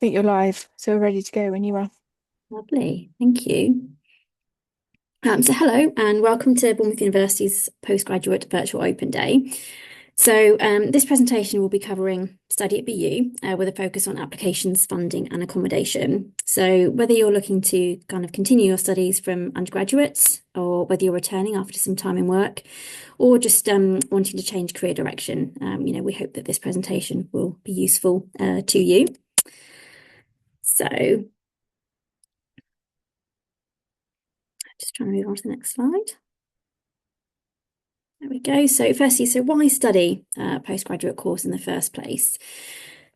think you're live, so we're ready to go when you are. Lovely, thank you. So hello and welcome to Bournemouth University's Postgraduate Virtual Open Day. So this presentation will be covering study at BU with a focus on applications, funding and accommodation. So whether you're looking to kind of continue your studies from undergraduates or whether you're returning after some time in work or just wanting to change career direction, we hope that this presentation will be useful to you. So just trying to move on to the next slide. There we go. So firstly, why study a postgraduate course in the first place?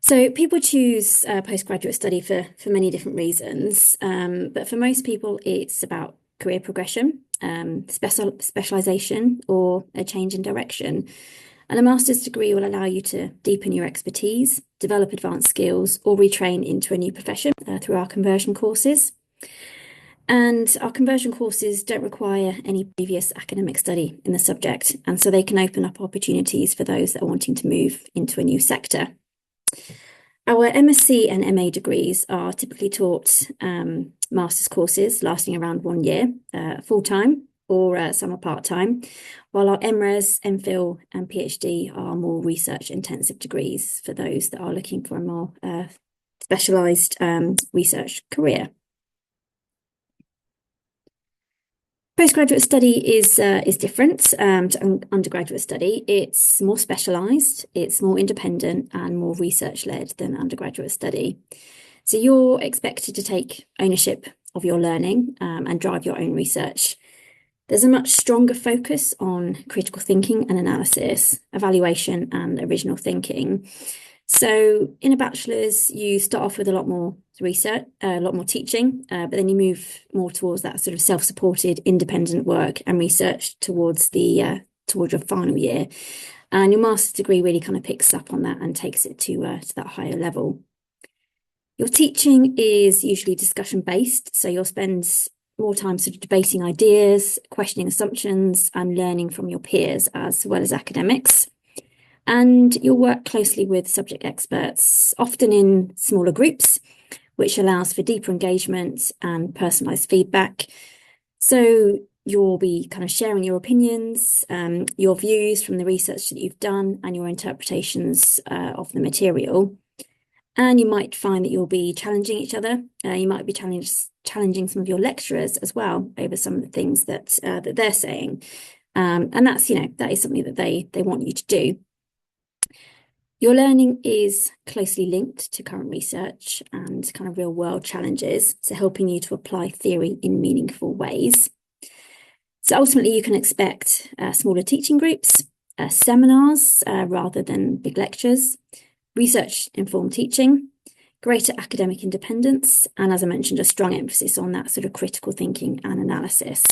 So people choose postgraduate study for many different reasons, but for most people, it's about career progression, specialisation, or a change in direction. And a master's degree will allow you to deepen your expertise, develop advanced skills, or retrain into a new profession through our conversion courses. And our conversion courses don't require any previous academic study in the subject, and so they can open up opportunities for those that are wanting to move into a new sector. Our MSc and MA degrees are typically taught master's courses lasting around 1 year, full-time, or some are part-time, while our MRes, MPhil and PhD are more research-intensive degrees for those that are looking for a more specialised research career. Postgraduate study is different to undergraduate study. It's more specialised, it's more independent and more research-led than undergraduate study. So you're expected to take ownership of your learning and drive your own research. There's a much stronger focus on critical thinking and analysis, evaluation and original thinking. So in a bachelor's, you start off with a lot more research, a lot more teaching, but then you move more towards that sort of self-supported, independent work and research towards your final year. And your master's degree really kind of picks up on that and takes it to that higher level. Your teaching is usually discussion-based, so you'll spend more time sort of debating ideas, questioning assumptions, and learning from your peers as well as academics. And you'll work closely with subject experts, often in smaller groups, which allows for deeper engagement and personalised feedback. So you'll be kind of sharing your opinions, your views from the research that you've done and your interpretations of the material. And you might find that you'll be challenging each other. You might be challenging some of your lecturers as well over some of the things that they're saying. And that is something that they want you to do. Your learning is closely linked to current research and kind of real world challenges, so helping you to apply theory in meaningful ways. So ultimately you can expect smaller teaching groups, seminars rather than big lectures, research-informed teaching, greater academic independence, and as I mentioned, a strong emphasis on that sort of critical thinking and analysis.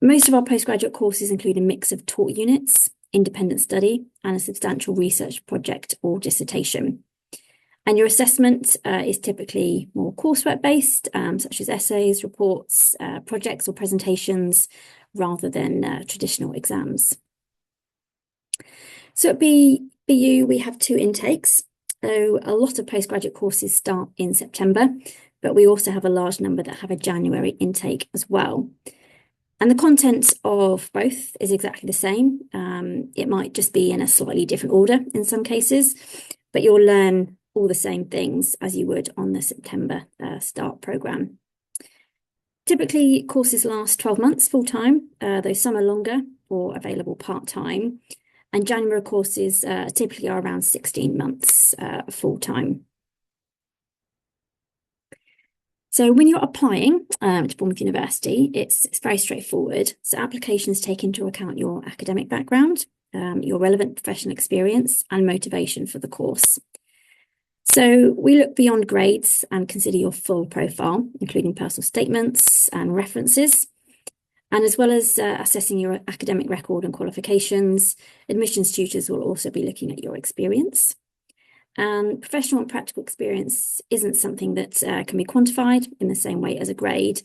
Most of our postgraduate courses include a mix of taught units, independent study and a substantial research project or dissertation. And your assessment is typically more coursework based, such as essays, reports, projects or presentations, rather than traditional exams. So at BU, we have 2 intakes. So a lot of postgraduate courses start in September, but we also have a large number that have a January intake as well. And the content of both is exactly the same. It might just be in a slightly different order in some cases, but you'll learn all the same things as you would on the September start programme. Typically, courses last 12 months full-time, though some are longer or available part-time. And January courses typically are around 16 months full-time. So when you're applying to Bournemouth University, it's very straightforward. So applications take into account your academic background, your relevant professional experience and motivation for the course. So we look beyond grades and consider your full profile, including personal statements and references. And as well as assessing your academic record and qualifications, admissions tutors will also be looking at your experience. And professional and practical experience isn't something that can be quantified in the same way as a grade.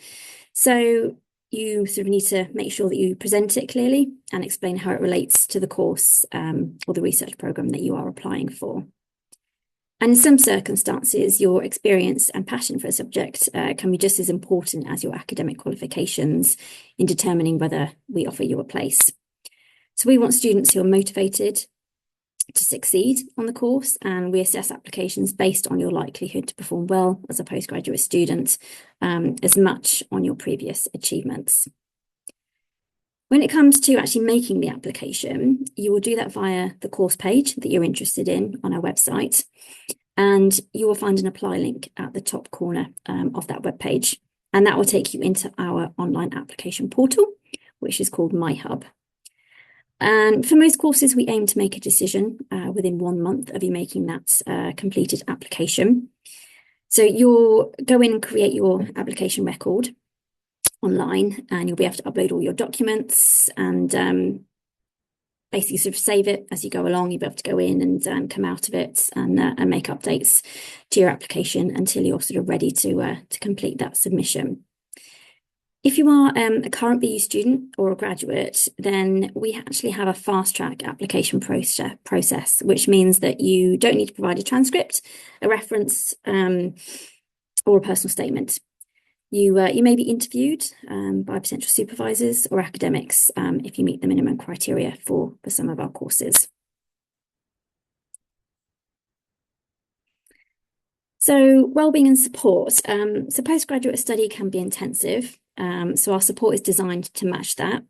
So you sort of need to make sure that you present it clearly and explain how it relates to the course or the research programme that you are applying for. And in some circumstances, your experience and passion for a subject can be just as important as your academic qualifications in determining whether we offer you a place. So we want students who are motivated to succeed on the course, and we assess applications based on your likelihood to perform well as a postgraduate student, as much on your previous achievements. When it comes to actually making the application, you will do that via the course page that you're interested in on our website, and you will find an apply link at the top corner of that web page, and that will take you into our online application portal, which is called MyHub. And for most courses, we aim to make a decision within 1 month of you making that completed application. So you'll go in and create your application record online, and you'll be able to upload all your documents and basically sort of save it as you go along. You'll be able to go in and come out of it and make updates to your application until you're sort of ready to complete that submission. If you are a current BU student or a graduate, then we actually have a fast track application process, which means that you don't need to provide a transcript, a reference, or a personal statement. You may be interviewed by potential supervisors or academics if you meet the minimum criteria for some of our courses. So wellbeing and support. So postgraduate study can be intensive. So our support is designed to match that.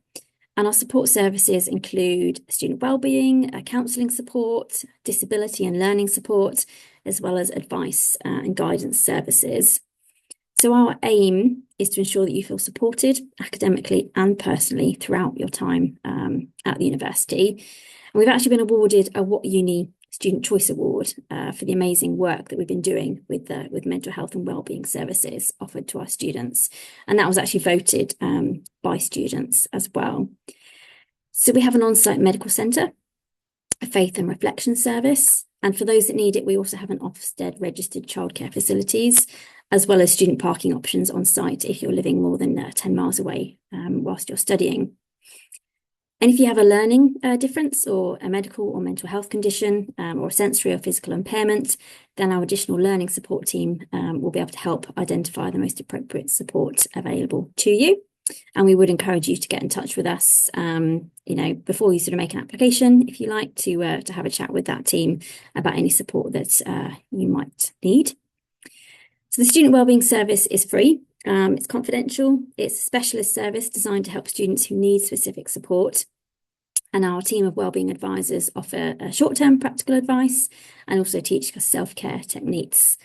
And our support services include student wellbeing, counselling support, disability and learning support, as well as advice and guidance services. So our aim is to ensure that you feel supported academically and personally throughout your time at the university. And we've actually been awarded a What Uni Student Choice Award for the amazing work that we've been doing with mental health and wellbeing services offered to our students. And that was actually voted by students as well. So we have an on-site medical centre, a faith and reflection service. And for those that need it, we also have an Ofsted registered childcare facilities, as well as student parking options on site if you're living more than 10 miles away whilst you're studying. And if you have a learning difference or a medical or mental health condition or a sensory or physical impairment, then our additional learning support team will be able to help identify the most appropriate support available to you. And we would encourage you to get in touch with us, before you sort of make an application, if you like, to have a chat with that team about any support that you might need. So the Student Wellbeing Service is free. It's confidential. It's a specialist service designed to help students who need specific support. And our team of wellbeing advisors offer short-term practical advice and also teach self-care techniques,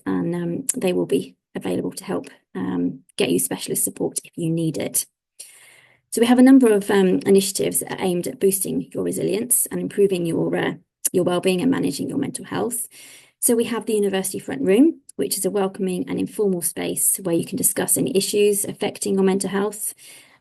and they will be available to help get you specialist support if you need it. So we have a number of initiatives that are aimed at boosting your resilience and improving your wellbeing and managing your mental health. So we have the University Front Room, which is a welcoming and informal space where you can discuss any issues affecting your mental health.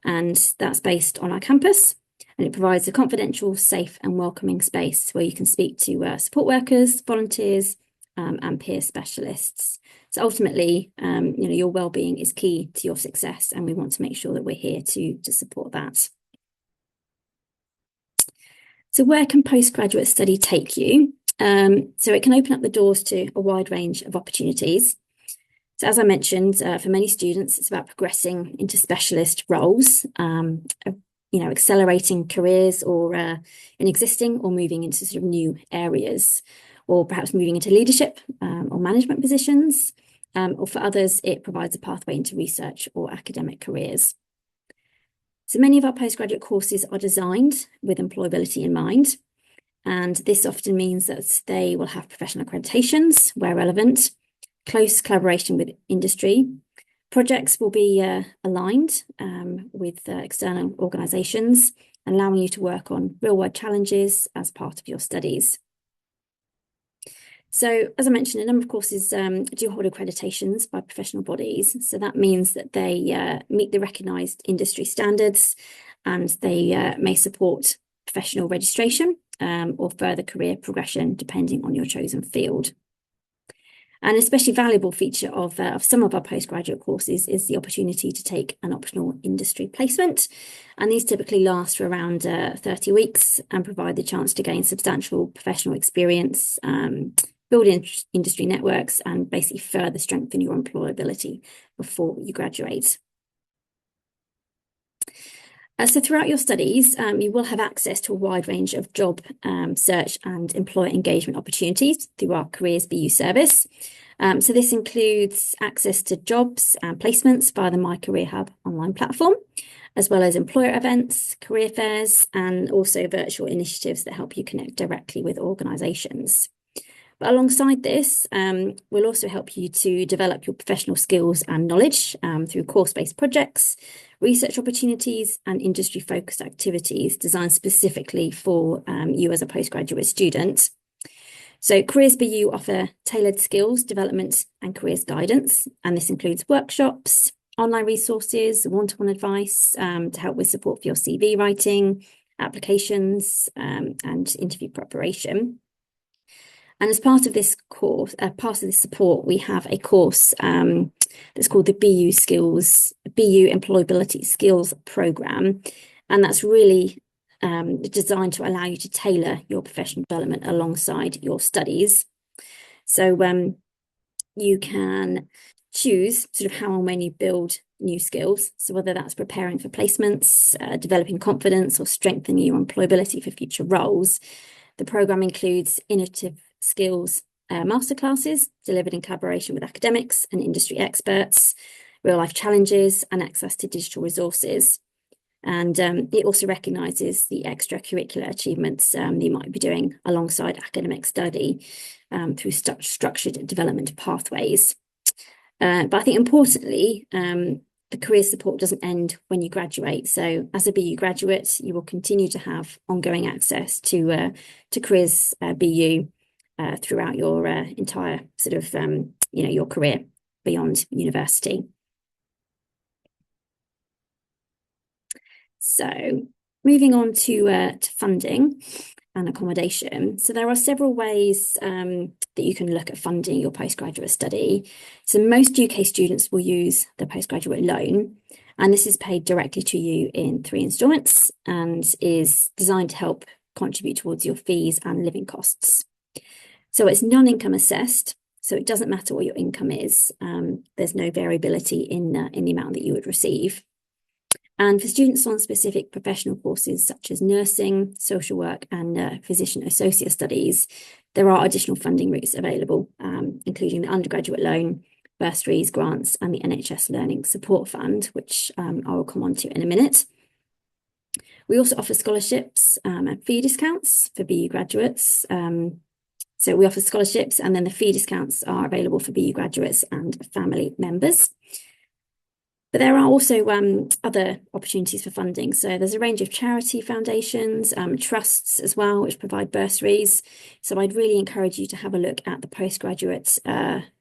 And that's based on our campus. And it provides a confidential, safe and welcoming space where you can speak to support workers, volunteers and peer specialists. So ultimately, your wellbeing is key to your success, and we want to make sure that we're here to support that. So where can postgraduate study take you? So it can open up the doors to a wide range of opportunities. So as I mentioned, for many students, it's about progressing into specialist roles, accelerating careers or in existing or moving into sort of new areas, or perhaps moving into leadership or management positions. Or for others, it provides a pathway into research or academic careers. So many of our postgraduate courses are designed with employability in mind. And this often means that they will have professional accreditations where relevant, close collaboration with industry. Projects will be aligned with external organisations, allowing you to work on real-world challenges as part of your studies. So, as I mentioned, a number of courses do hold accreditations by professional bodies. So that means that they meet the recognised industry standards, and they may support professional registration or further career progression, depending on your chosen field. An especially valuable feature of some of our postgraduate courses is the opportunity to take an optional industry placement. And these typically last for around 30 weeks and provide the chance to gain substantial professional experience build industry networks, and basically further strengthen your employability before you graduate. So throughout your studies, you will have access to a wide range of job search and employer engagement opportunities through our Careers BU service. So this includes access to jobs and placements via the My Career Hub online platform, as well as employer events, career fairs, and also virtual initiatives that help you connect directly with organisations. But alongside this, we'll also help you to develop your professional skills and knowledge through course-based projects, research opportunities, and industry-focused activities designed specifically for you as a postgraduate student. So Careers BU offer tailored skills development and careers guidance, and this includes workshops, online resources, one-to-one advice to help with support for your CV writing, applications, and interview preparation. And as part of this course, part of this support, we have a course that's called the BU Employability Skills Programme. And that's really designed to allow you to tailor your professional development alongside your studies. So you can choose sort of how and when you build new skills. So whether that's preparing for placements, developing confidence, or strengthening your employability for future roles. The programme includes innovative skills masterclasses delivered in collaboration with academics and industry experts, real-life challenges, and access to digital resources. And it also recognises the extracurricular achievements you might be doing alongside academic study through structured development pathways. But I think importantly, the career support doesn't end when you graduate. So as a BU graduate, you will continue to have ongoing access to Careers BU throughout your entire sort of, your career beyond university. So moving on to funding and accommodation. So there are several ways that you can look at funding your postgraduate study. So most UK students will use the postgraduate loan, and this is paid directly to you in 3 instalments and is designed to help contribute towards your fees and living costs. So it's non-income assessed, so it doesn't matter what your income is. There's no variability in the amount that you would receive. And for students on specific professional courses such as nursing, social work, and physician associate studies, there are additional funding routes available, including the undergraduate loan, bursaries, grants, and the NHS Learning Support Fund, which I will come on to in a minute. We also offer scholarships and fee discounts for BU graduates. So we offer scholarships, and then the fee discounts are available for BU graduates and family members. But there are also other opportunities for funding. So there's a range of charity foundations, trusts as well, which provide bursaries. So I'd really encourage you to have a look at the postgraduate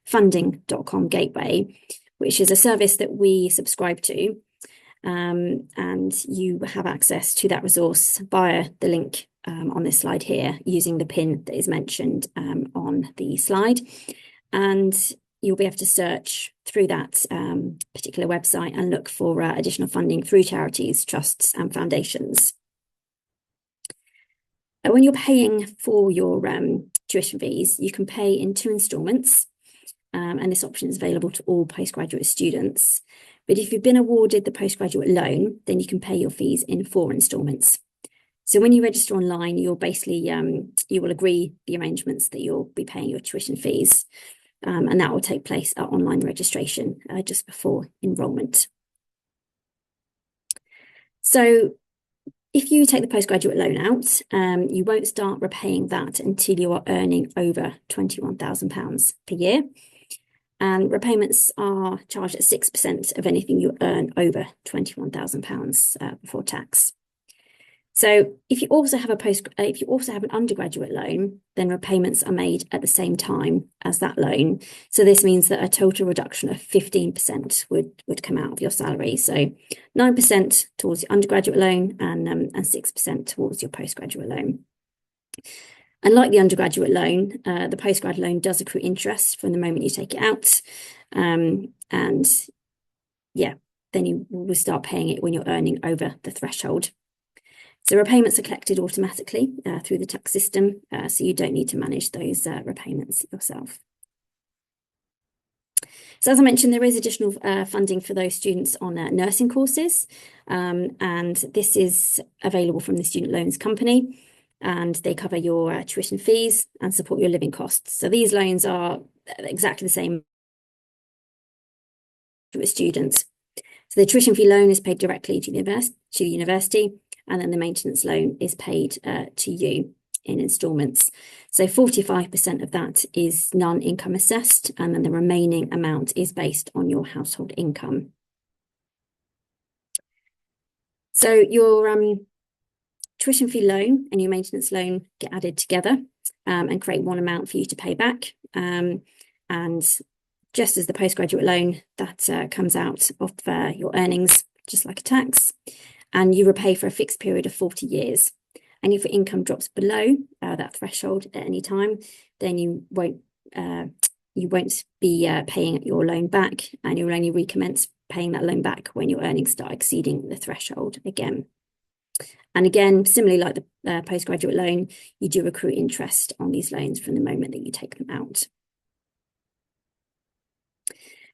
funding.com gateway, which is a service that we subscribe to. And you have access to that resource via the link on this slide here, using the pin that is mentioned on the slide. And you'll be able to search through that particular website and look for additional funding through charities, trusts, and foundations. When you're paying for your tuition fees, you can pay in 2 instalments, and this option is available to all postgraduate students. But if you've been awarded the postgraduate loan, then you can pay your fees in 4 instalments. So when you register online, you'll basically, you will agree the arrangements that you'll be paying your tuition fees. And that will take place at online registration just before enrolment. So if you take the postgraduate loan out, you won't start repaying that until you are earning over £21,000 per year. And repayments are charged at 6% of anything you earn over £21,000 before tax. So if you also have an undergraduate loan, then repayments are made at the same time as that loan. So this means that a total reduction of 15% would come out of your salary. So 9% towards your undergraduate loan and 6% towards your postgraduate loan. And like the undergraduate loan, the postgrad loan does accrue interest from the moment you take it out. And yeah, then you will start paying it when you're earning over the threshold. So repayments are collected automatically through the tax system, so you don't need to manage those repayments yourself. So as I mentioned, there is additional funding for those students on nursing courses, and this is available from the Student Loans Company, and they cover your tuition fees and support your living costs. So these loans are exactly the same for students. So the tuition fee loan is paid directly to the university, and then the maintenance loan is paid to you in instalments. So 45% of that is non-income assessed, and then the remaining amount is based on your household income. So your tuition fee loan and your maintenance loan get added together and create one amount for you to pay back. And just as the postgraduate loan, that comes out of your earnings, just like a tax, and you repay for a fixed period of 40 years. And if your income drops below that threshold at any time, then you won't be paying your loan back, and you'll only recommence paying that loan back when your earnings start exceeding the threshold again. And again, similarly like the postgraduate loan, you do accrue interest on these loans from the moment that you take them out.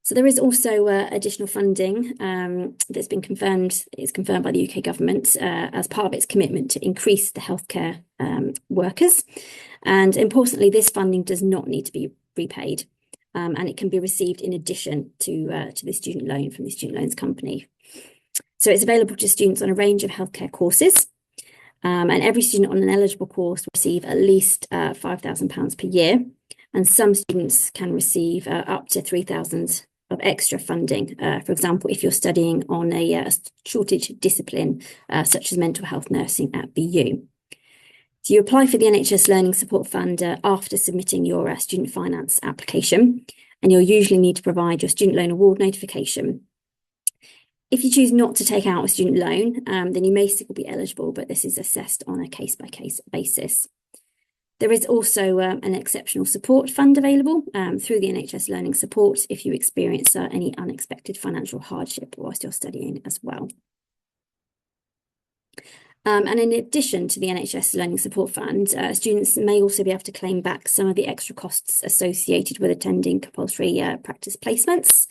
So there is also additional funding that's been confirmed. It's confirmed by the UK government as part of its commitment to increase the healthcare workers. And importantly, this funding does not need to be repaid, and it can be received in addition to the student loan from the Student Loans Company. So it's available to students on a range of healthcare courses, and every student on an eligible course will receive at least £5,000 per year, and some students can receive up to £3,000 of extra funding. For example, if you're studying on a shortage discipline, such as mental health nursing at BU. So you apply for the NHS Learning Support Fund after submitting your student finance application, and you'll usually need to provide your student loan award notification. If you choose not to take out a student loan, then you may still be eligible, but this is assessed on a case-by-case basis. There is also an exceptional support fund available through the NHS Learning Support if you experience any unexpected financial hardship whilst you're studying as well. And in addition to the NHS Learning Support Fund, students may also be able to claim back some of the extra costs associated with attending compulsory practice placements.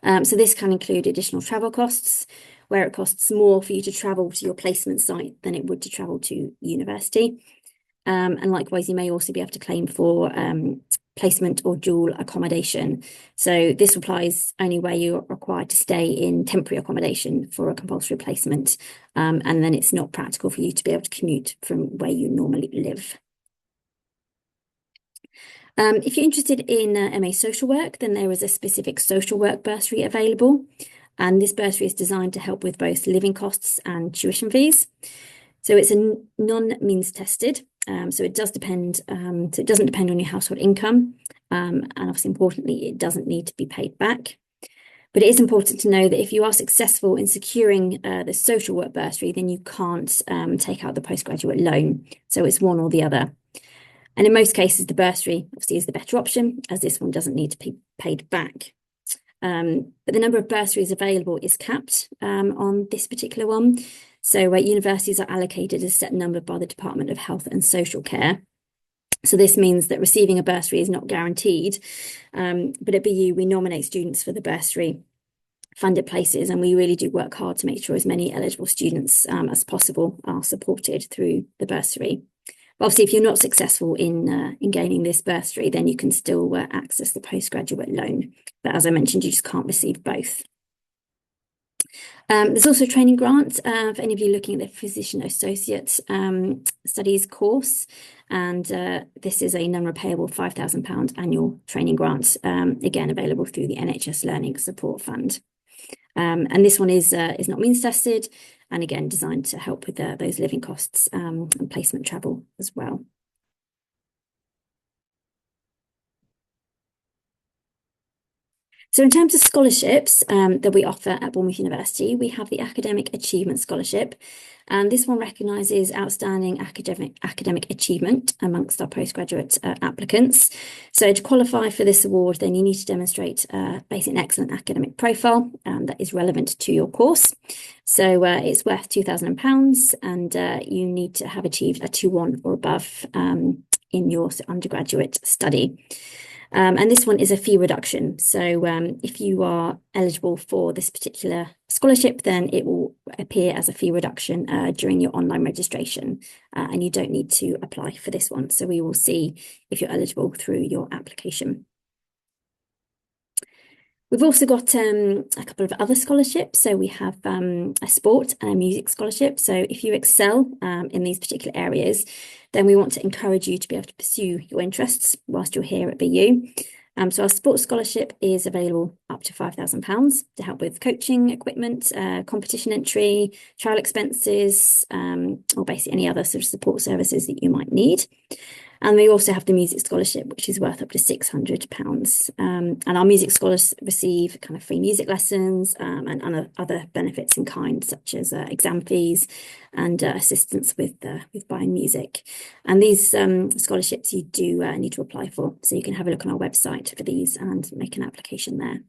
So this can include additional travel costs, where it costs more for you to travel to your placement site than it would to travel to university. And likewise, you may also be able to claim for placement or dual accommodation. So this applies only where you're required to stay in temporary accommodation for a compulsory placement, and then it's not practical for you to be able to commute from where you normally live. If you're interested in MA Social Work, then there is a specific social work bursary available, and this bursary is designed to help with both living costs and tuition fees. So it's a non-means tested, so it does depend. So it doesn't depend on your household income, and obviously importantly, it doesn't need to be paid back. But it is important to know that if you are successful in securing the social work bursary, then you can't take out the postgraduate loan. So it's one or the other. And in most cases, the bursary obviously is the better option, as this one doesn't need to be paid back. But the number of bursaries available is capped on this particular one. So universities are allocated a set number by the Department of Health and Social Care. So this means that receiving a bursary is not guaranteed, but at BU we nominate students for the bursary funded places, and we really do work hard to make sure as many eligible students as possible are supported through the bursary. But obviously, if you're not successful in gaining this bursary, then you can still access the postgraduate loan. But as I mentioned, you just can't receive both. There's also a training grant for any of you looking at the Physician Associate Studies course, and this is a non-repayable £5,000 annual training grant, again available through the NHS Learning Support Fund. And this one is not means tested, and again designed to help with those living costs and placement travel as well. So in terms of scholarships that we offer at Bournemouth University, we have the Academic Achievement Scholarship. And this one recognises outstanding academic achievement amongst our postgraduate applicants. So to qualify for this award, then you need to demonstrate basically an excellent academic profile that is relevant to your course. So it's worth £2,000 and you need to have achieved a 2-1 or above in your undergraduate study. And this one is a fee reduction. So if you are eligible for this particular scholarship, then it will appear as a fee reduction during your online registration, and you don't need to apply for this one. So we will see if you're eligible through your application. We've also got a couple of other scholarships. So we have a sport and a music scholarship. So if you excel in these particular areas, then we want to encourage you to be able to pursue your interests whilst you're here at BU. So our sports scholarship is available up to £5,000 to help with coaching equipment, competition entry, travel expenses, or basically any other sort of support services that you might need. And we also have the music scholarship, which is worth up to £600. And our music scholars receive kind of free music lessons and other benefits in kind, such as exam fees and assistance with buying music. And these scholarships you do need to apply for. So you can have a look on our website for these and make an application there.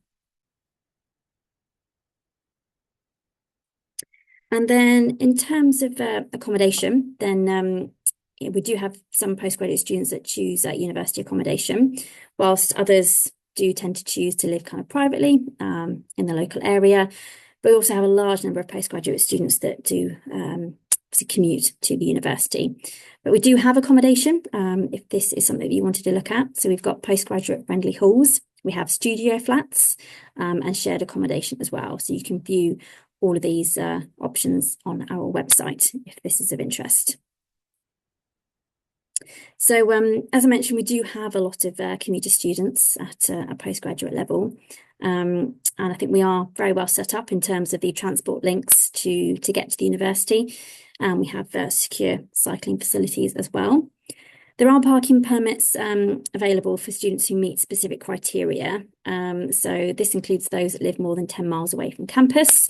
And then in terms of accommodation, then we do have some postgraduate students that choose university accommodation, whilst others do tend to choose to live kind of privately in the local area. But we also have a large number of postgraduate students that do commute to the university. But we do have accommodation if this is something that you wanted to look at. So we've got postgraduate friendly halls, we have studio flats and shared accommodation as well. So you can view all of these options on our website if this is of interest. So as I mentioned, we do have a lot of commuter students at a postgraduate level. And I think we are very well set up in terms of the transport links to get to the university. And we have secure cycling facilities as well. There are parking permits available for students who meet specific criteria. So this includes those that live more than 10 miles away from campus,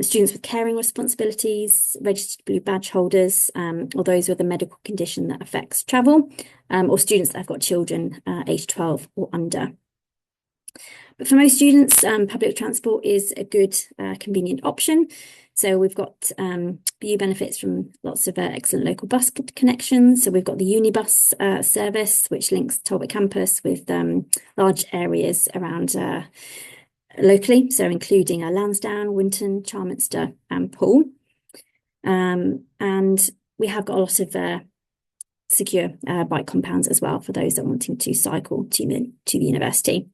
students with caring responsibilities, registered blue badge holders, or those with a medical condition that affects travel, or students that have got children aged 12 or under. But for most students, public transport is a good, convenient option. So we've got BU benefits from lots of excellent local bus connections. So we've got the Unibus service, which links Talbot campus with large areas around locally, so including Lansdowne, Winton, Charminster and Poole. And we have got a lot of secure bike compounds as well for those that are wanting to cycle to the university.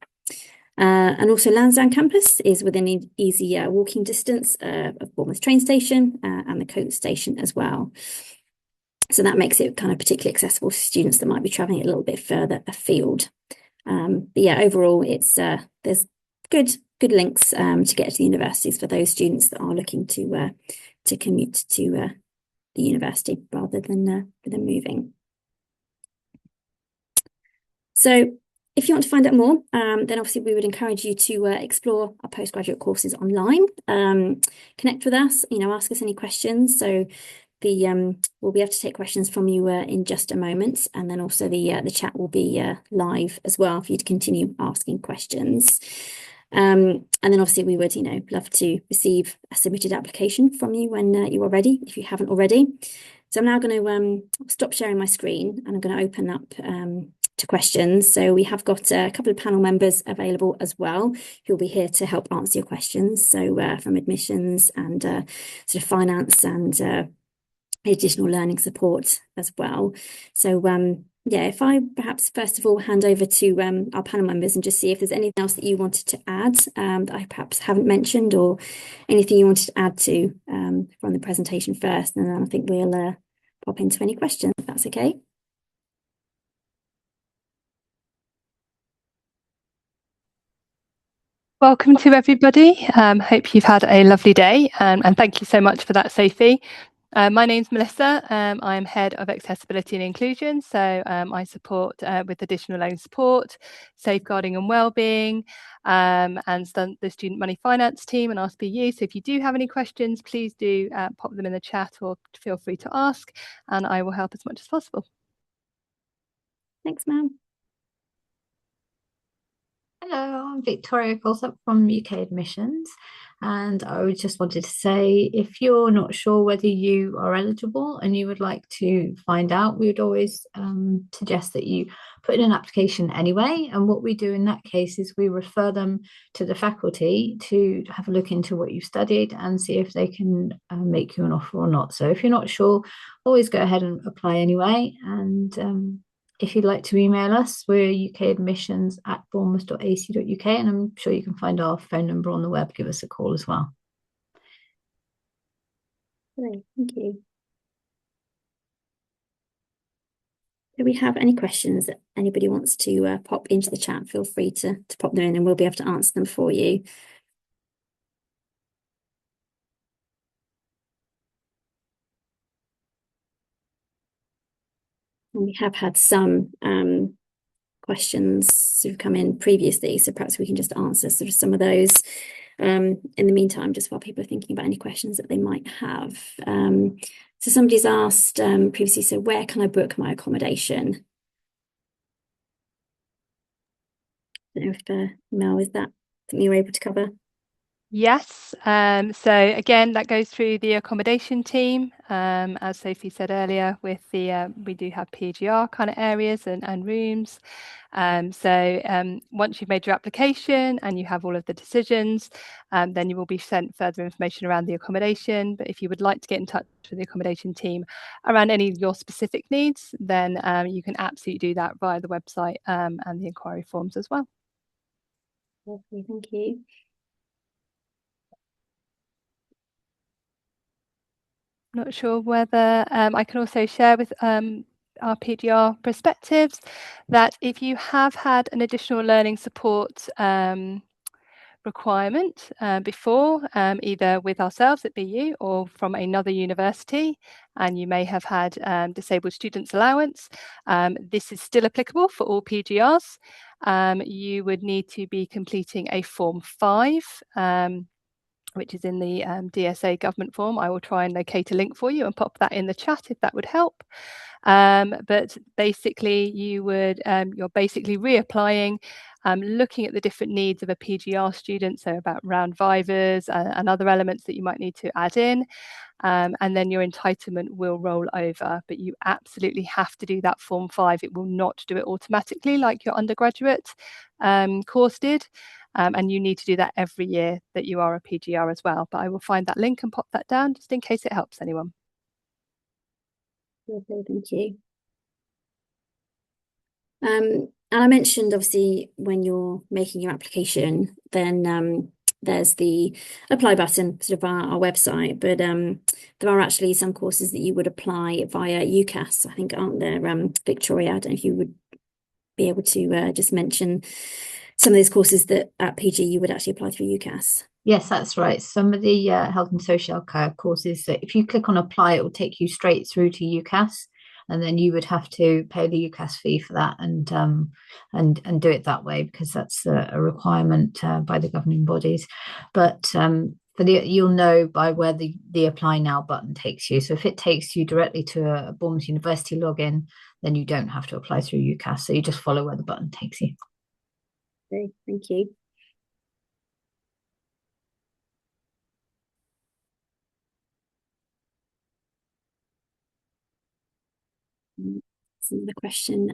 And also Lansdowne campus is within easy walking distance of Bournemouth train station and the Coat station as well. So that makes it kind of particularly accessible for students that might be travelling a little bit further afield. But yeah, overall, it's there's good links to get to the universities for those students that are looking to commute to the university rather than moving. So if you want to find out more, then obviously we would encourage you to explore our postgraduate courses online. Connect with us, ask us any questions. So we'll be able to take questions from you in just a moment, and then also the chat will be live as well for you to continue asking questions. And then obviously we would, love to receive a submitted application from you when you are ready, if you haven't already. So I'm now going to stop sharing my screen, and I'm going to open up to questions. So we have got a couple of panel members available as well who will be here to help answer your questions. So from admissions and sort of finance and additional learning support as well. So yeah, if I perhaps first of all hand over to our panel members and just see if there's anything else that you wanted to add that I perhaps haven't mentioned, or anything you wanted to add to from the presentation first, and then I think we'll pop into any questions, if that's okay. Welcome to everybody. Hope you've had a lovely day, and thank you so much for that, Sophie. My name's Melissa. I'm Head of Accessibility and Inclusion. So I support with additional loan support, safeguarding and wellbeing, and the Student Money Finance team and SBU. So if you do have any questions, please do pop them in the chat or feel free to ask, and I will help as much as possible. Thanks, ma'am. Hello, I'm Victoria Gossop from UK Admissions, and I just wanted to say if you're not sure whether you are eligible and you would like to find out, we would always suggest that you put in an application anyway. And what we do in that case is we refer them to the faculty to have a look into what you've studied and see if they can make you an offer or not. So if you're not sure, always go ahead and apply anyway. And if you'd like to email us, we're ukadmissions@bournemouth.ac.uk, and I'm sure you can find our phone number on the web. Give us a call as well. Great, thank you. Do we have any questions that anybody wants to pop into the chat? Feel free to pop them in and we'll be able to answer them for you. And we have had some questions sort of come in previously, so perhaps we can just answer sort of some of those in the meantime, just while people are thinking about any questions that they might have. So somebody's asked previously, so where can I book my accommodation? I don't know if Mel, is that something you're able to cover? Yes. So again, that goes through the accommodation team. As Sophie said earlier, with the we do have PGR kind of areas and rooms. So once you've made your application and you have all of the decisions, then you will be sent further information around the accommodation. But if you would like to get in touch with the accommodation team around any of your specific needs, then you can absolutely do that via the website and the inquiry forms as well. Lovely, thank you. Not sure whether I can also share with our PGR perspectives that if you have had an additional learning support requirement before, either with ourselves at BU or from another university, and you may have had disabled students allowance, this is still applicable for all PGRs. You would need to be completing a Form 5, which is in the DSA government form. I will try and locate a link for you and pop that in the chat if that would help. But basically, you're basically reapplying, looking at the different needs of a PGR student, so about round vivas and other elements that you might need to add in. And then your entitlement will roll over, but you absolutely have to do that Form 5. It will not do it automatically like your undergraduate course did. And you need to do that every year that you are a PGR as well. But I will find that link and pop that down just in case it helps anyone. Lovely, thank you. And I mentioned, obviously, when you're making your application, then there's the apply button sort of our website, but there are actually some courses that you would apply via UCAS, I think, aren't there, Victoria? I don't know if you would be able to just mention some of those courses that at PG you would actually apply through UCAS. Yes, that's right. Some of the health and social care courses, that if you click on apply, it will take you straight through to UCAS, and then you would have to pay the UCAS fee for that and do it that way, because that's a requirement by the governing bodies. But you'll know by where the apply now button takes you. So if it takes you directly to a Bournemouth University login, then you don't have to apply through UCAS. So you just follow where the button takes you. Great, thank you. Another question.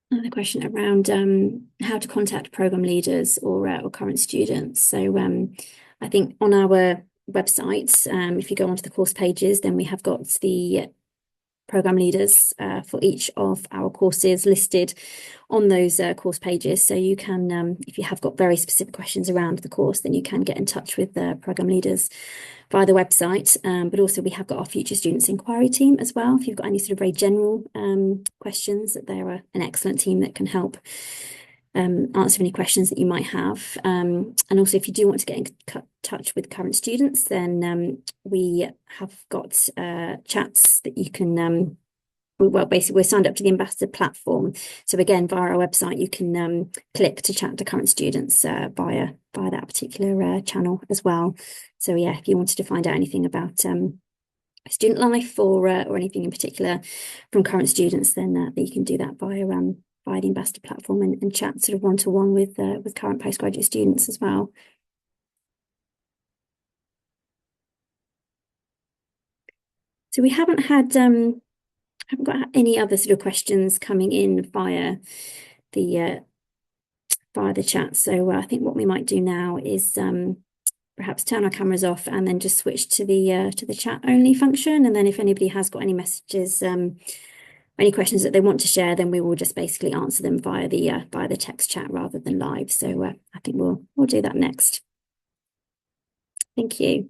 Another question around how to contact program leaders or current students. So I think on our website, if you go onto the course pages, then we have got the program leaders for each of our courses listed on those course pages. So you can, if you have got very specific questions around the course, then you can get in touch with the program leaders via the website. But also we have got our future students inquiry team as well. If you've got any sort of very general questions, they're an excellent team that can help answer any questions that you might have. And also, if you do want to get in touch with current students, then we have got chats that you can. Well, basically, we're signed up to the Ambassador platform. So again, via our website, you can click to chat to current students via that particular channel as well. So yeah, if you wanted to find out anything about student life or anything in particular from current students, then you can do that via the Ambassador platform and chat sort of one-to-one with current postgraduate students as well. So we haven't got any other sort of questions coming in via the chat. So I think what we might do now is perhaps turn our cameras off and then just switch to the chat only function. And then if anybody has got any messages, any questions that they want to share, then we will just basically answer them via the text chat rather than live. So I think we'll do that next. Thank you.